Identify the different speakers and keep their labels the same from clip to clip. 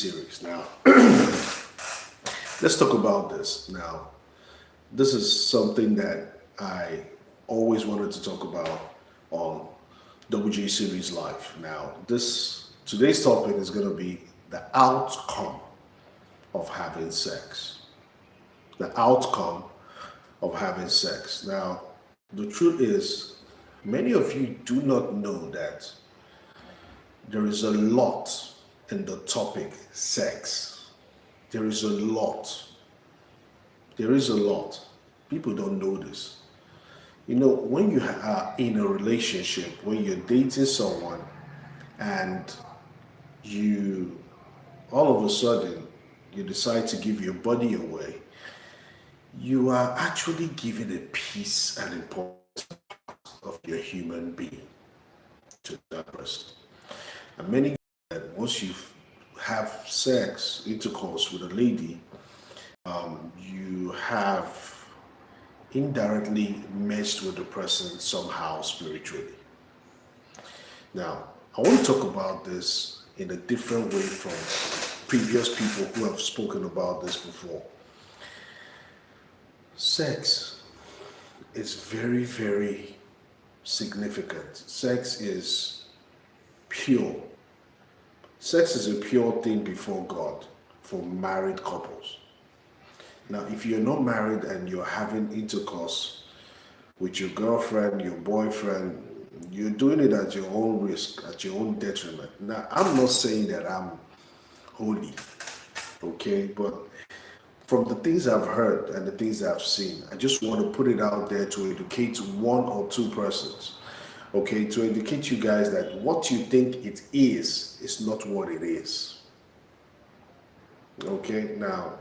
Speaker 1: series. Now, let's talk about this. Now, this is something that I always wanted to talk about on WJ Series Live. Now, this today's topic is going to be the outcome of having sex. The outcome of having sex. Now, the truth is, many of you do not know that there is a lot in the topic sex. There is a lot. There is a lot. People don't know this. When you are in a relationship, when you're dating someone, and you all of a sudden you decide to give your body away, you are actually giving a piece and important of your human being to that person. And many that once you have sex, intercourse with a lady, you have indirectly messed with the person somehow spiritually. Now, I want to talk about this in a different way from previous people who have spoken about this before. Sex is very, very significant. Sex is pure. Sex is a pure thing before God for married couples. Now, if you're not married and you're having intercourse with your girlfriend, your boyfriend, you're doing it at your own risk, at your own detriment. Now, I'm not saying that I'm holy, okay? But from the things I've heard and the things I've seen, I just want to put it out there to educate one or two persons, okay? To educate you guys that what you think it is not what it is, okay? Now,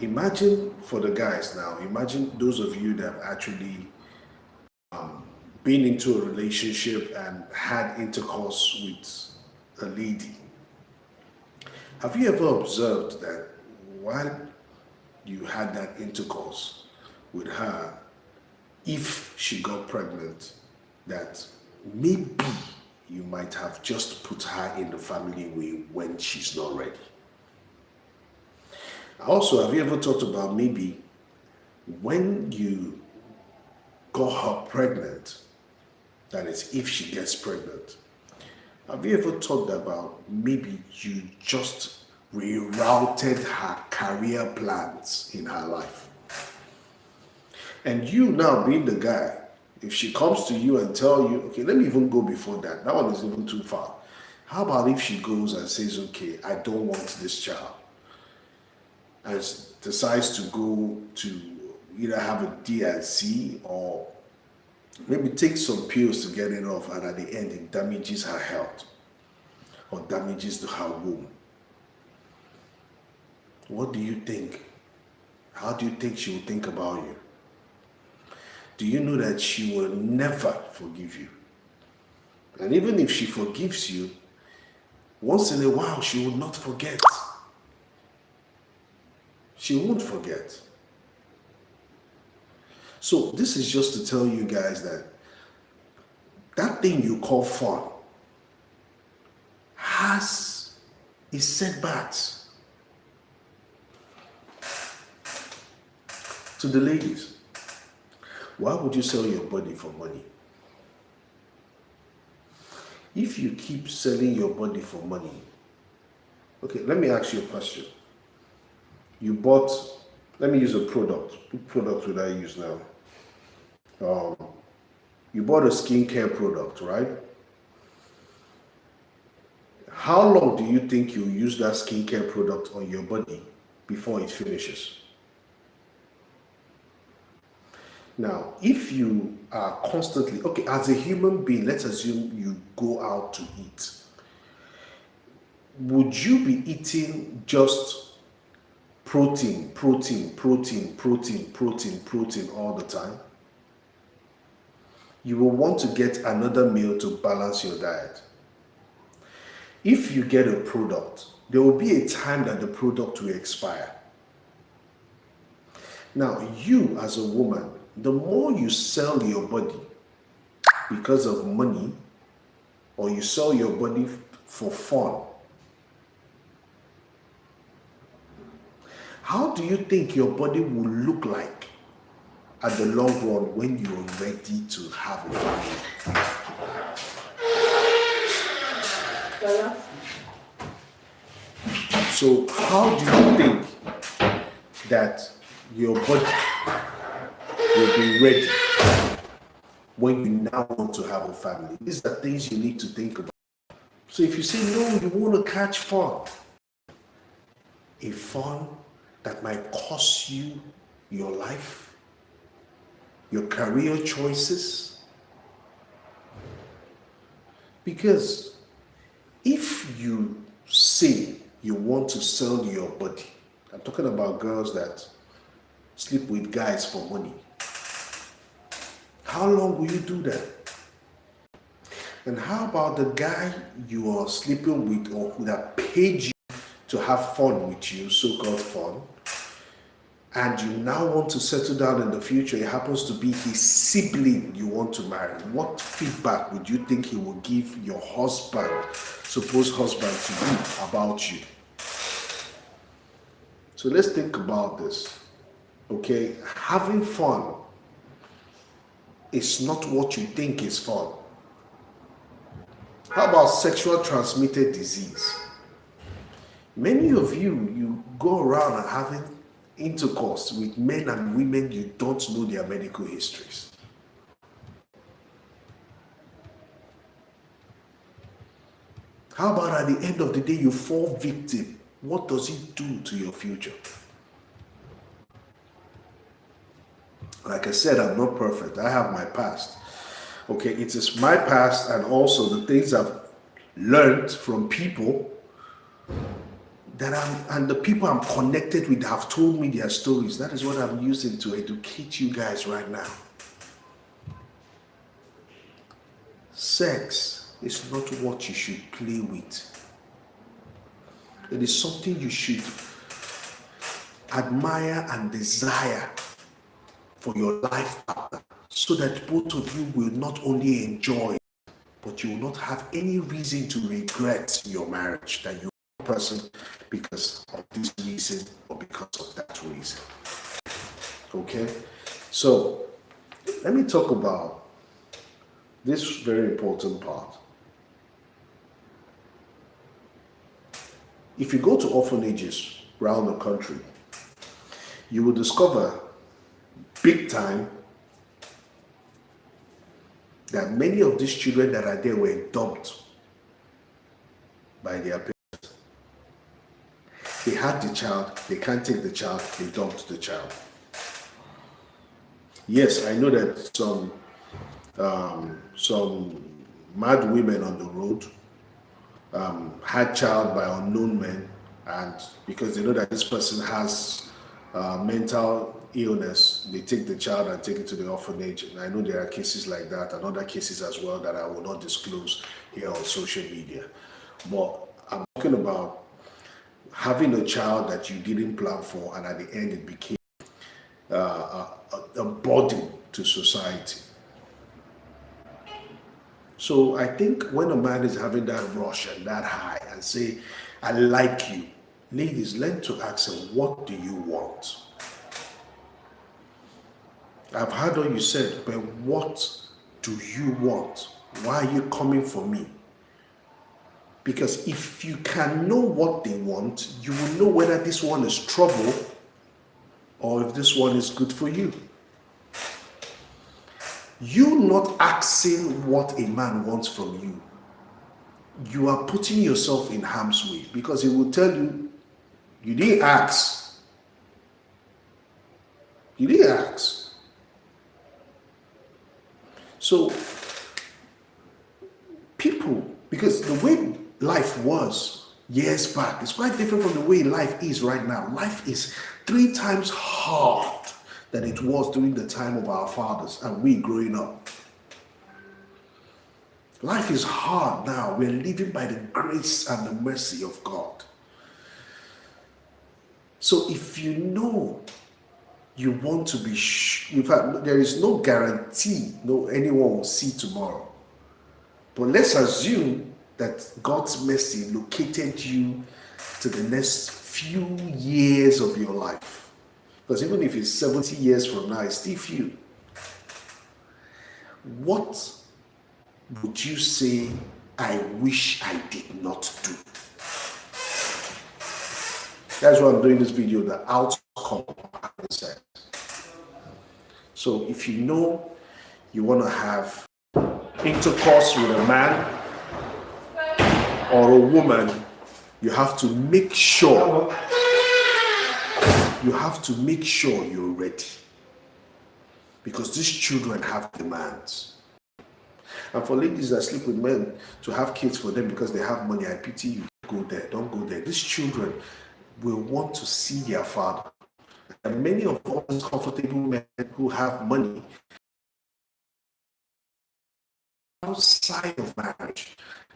Speaker 1: imagine for the guys now, imagine those of you that have actually been into a relationship and had intercourse with a lady. Have you ever observed that while you had that intercourse with her, if she got pregnant, that maybe you might have just put her in the family way when she's not ready? Also, have you ever thought about maybe when you got her pregnant, that is, if she gets pregnant, have you ever thought about maybe you just rerouted her career plans in her life? And you now being the guy, if she comes to you and tell you, okay, let me even go before that. That one is even too far. How about if she goes and says, okay, I don't want this child, and decides to go to either have a DNC or maybe take some pills to get it off, and at the end it damages her health or damages her womb? What do you think? How do you think she will think about you? Do you know that she will never forgive you? And even if she forgives you, once in a while she will not forget. She won't forget. So this is just to tell you guys that that thing you call fun has its setbacks. To the ladies, why would you sell your body for money? If you keep selling your body for money, okay, let me ask you a question. You bought, let me use a product. What product would I use now? You bought a skincare product, right? How long do you think you'll use that skincare product on your body before it finishes? Now, if you are constantly, okay, as a human being, let's assume you go out to eat. Would you be eating just protein all the time? You will want to get another meal to balance your diet. If you get a product, there will be a time that the product will expire. Now, you as a woman, the more you sell your body because of money, or you sell your body for fun, how do you think your body will look like at the long run when you're ready to have a family? So how do you think that your body will be ready when you now want to have a family? These are things you need to think about. So if you say, no, you want to catch fun, a fun that might cost you your life, your career choices. Because if you say you want to sell your body, I'm talking about girls that sleep with guys for money, how long will you do that? And how about the guy you are sleeping with or who that paid you to have fun with you, so-called fun, and you now want to settle down in the future? It happens to be his sibling you want to marry. What feedback would you think he will give your husband, supposed husband, to you about you? So let's think about this. Okay, having fun is not what you think is fun. How about sexual transmitted disease? Many of you go around and having intercourse with men and women you don't know their medical histories. How about at the end of the day you fall victim? What does it do to your future? Like I said, I'm not perfect. I have my past. Okay, it is my past and also the things I've learned from people and the people I'm connected with have told me their stories. That is what I'm using to educate you guys right now. Sex is not what you should play with. It is something you should admire and desire for your life partner, so that both of you will not only enjoy, but you will not have any reason to regret your marriage, that you are a person because of this reason or because of that reason. Okay? So, let me talk about this very important part. If you go to orphanages around the country, you will discover big time that many of these children that are there were dumped by their parents. They had the child, they can't take the child, they dumped the child. Yes, I know that some mad women on the road had child by unknown men, and because they know that this person has mental illness, they take the child and take it to the orphanage. And I know there are cases like that and other cases as well that I will not disclose here on social media. But I'm talking about having a child that you didn't plan for, and at the end it became a burden to society. So I think when a man is having that rush and that high and say, I like you, ladies, learn to ask him, what do you want? I've heard what you said, but what do you want? Why are you coming for me? Because if you can know what they want, you will know whether this one is trouble or if this one is good for you. You not asking what a man wants from you, you are putting yourself in harm's way, because he will tell you, you didn't ask. You didn't ask. So, people, because the way life was years back is quite different from the way life is right now. Life is 3 times hard than it was during the time of our fathers and we growing up. Life is hard now. We're living by the grace and the mercy of God. So if you know you want to be, in fact, there is no guarantee anyone will see tomorrow. But let's assume that God's mercy located you to the next few years of your life. Because even if it's 70 years from now, it's still few. What would you say, I wish I did not do? That's why I'm doing this video, the outcome. So if you know you want to have intercourse with a man or a woman, you have to make sure you're ready. Because these children have demands. And for ladies that sleep with men, to have kids for them because they have money, I pity you. Go there, don't go there. These children will want to see their father. And many of us comfortable men who have money outside of marriage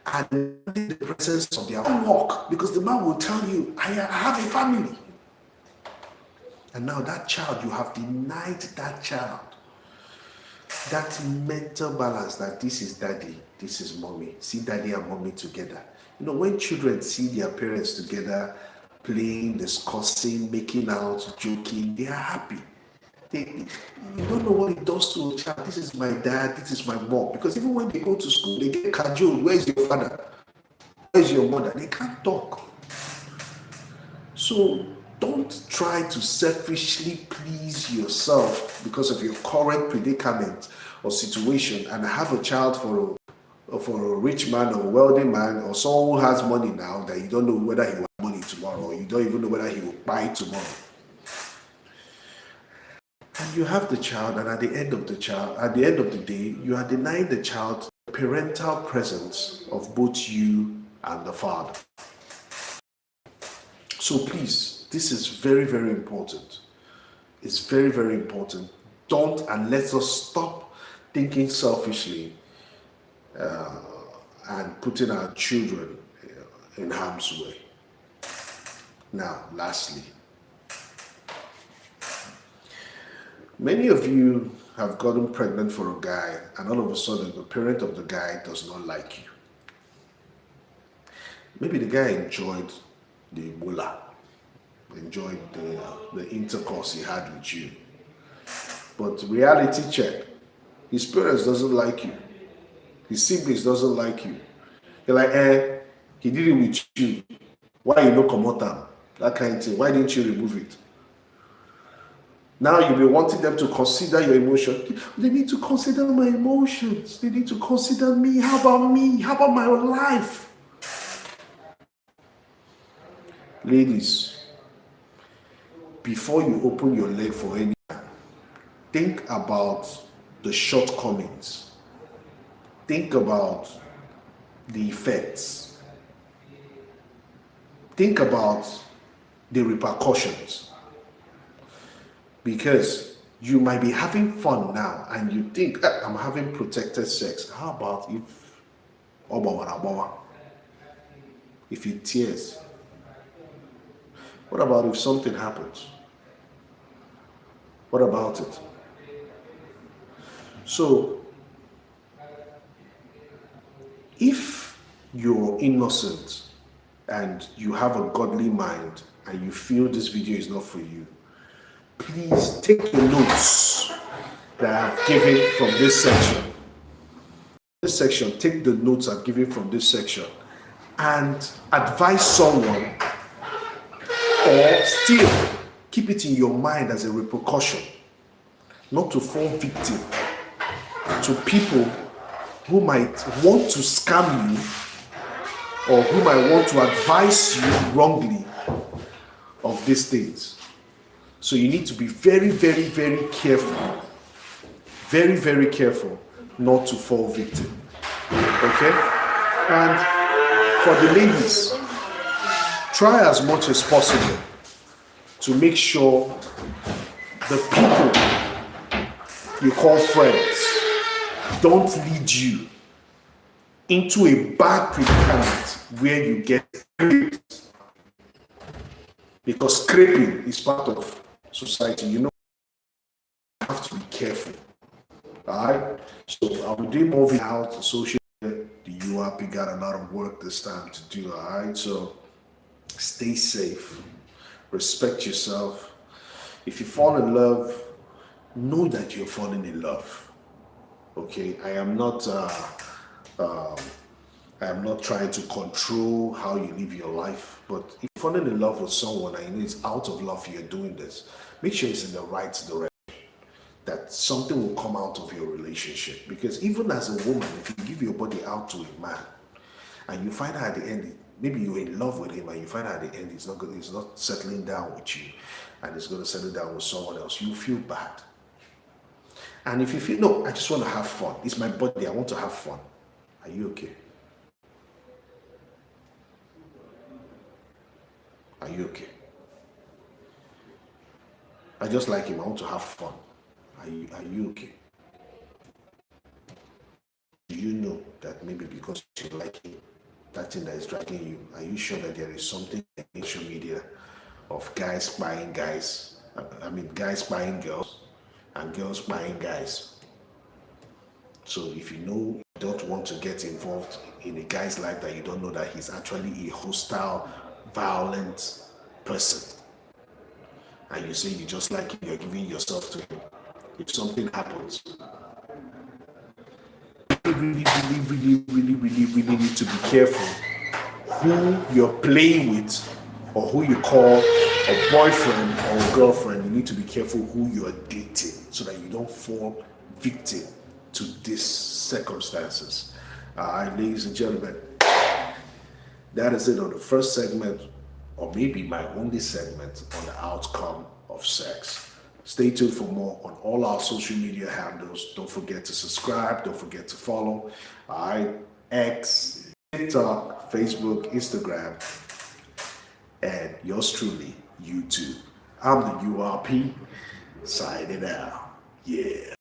Speaker 1: and in the presence of their own work, because the man will tell you, I have a family. And now that child, you have denied that child that mental balance, that this is daddy, this is mommy. See daddy and mommy together. You know, when children see their parents together, playing, discussing, making out, joking, they are happy. You don't know what it does to a child. This is my dad, this is my mom. Because even when they go to school, they get cajoled. Where is your father? Where is your mother? They can't talk. So don't try to selfishly please yourself because of your current predicament or situation and have a child for a rich man or a wealthy man or someone who has money now that you don't know whether he will have money tomorrow, or you don't even know whether he will buy tomorrow. And you have the child, and at the end of the day, you are denying the child the parental presence of both you and the father. So please, this is very, very important. It's very, very important. Don't, and let us stop thinking selfishly and putting our children in harm's way. Now, lastly, many of you have gotten pregnant for a guy, and all of a sudden the parent of the guy does not like you. Maybe the guy enjoyed the mullah, enjoyed the intercourse he had with you. But reality check, his parents doesn't like you. His siblings doesn't like you. You're like, he did it with you. Why you no come out? That kind of thing. Why didn't you remove it? Now you'll be wanting them to consider your emotions. They need to consider my emotions. They need to consider me. How about me? How about my life? Ladies, before you open your leg for any man, think about the shortcomings. Think about the effects. Think about the repercussions. Because you might be having fun now and you think, I'm having protected sex. How about if it tears? What about if something happens? What about it? So, if you're innocent and you have a godly mind and you feel this video is not for you, please take the notes that I've given from this section. Take the notes I've given from this section and advise someone, or still keep it in your mind as a repercussion, not to fall victim to people who might want to scam you or who might want to advise you wrongly of these things. So you need to be very, very, very careful. Very, very careful not to fall victim. Okay? And for the ladies, try as much as possible to make sure the people you call friends don't lead you into a bad predicament where you get scraped. Because scraping is part of society. You know, you have to be careful. Alright? So I'll be doing more out to social media. The UAP got a lot of work this time to do. Alright? So stay safe. respect yourself. If you fall in love, know that you're falling in love. Okay, um, I am not trying to control how you live your life, but if you're falling in love with someone and you know it's out of love you're doing this, make sure it's in the right direction. That something will come out of your relationship. Because even as a woman, if you give your body out to a man and you find out at the end, maybe you're in love with him and you find out at the end he's not settling down with you and he's going to settle down with someone else, you feel bad. And if you feel, no, I just want to have fun, it's my body, I want to have fun, are you okay? Are you okay? I just like him, I want to have fun. Are you okay? Do you know that maybe because you like him, that thing that is dragging you, are you sure that there is something in social media of guys spying guys? I mean, guys spying girls and girls spying guys. So if you know you don't want to get involved in a guy's life that you don't know that he's actually a hostile, violent person, and you say you just like him, you're giving yourself to him. If something happens, really need to be careful who you're playing with or who you call a boyfriend or a girlfriend. You need to be careful who you're dating so that you don't fall victim to these circumstances. All right, ladies and gentlemen, that is it on the first segment, or maybe my only segment on the outcome of sex. Stay tuned for more on all our social media handles. Don't forget to subscribe. Don't forget to follow. All right, X, TikTok, Facebook, Instagram, and yours truly, YouTube. I'm the URP, signing out. Yeah.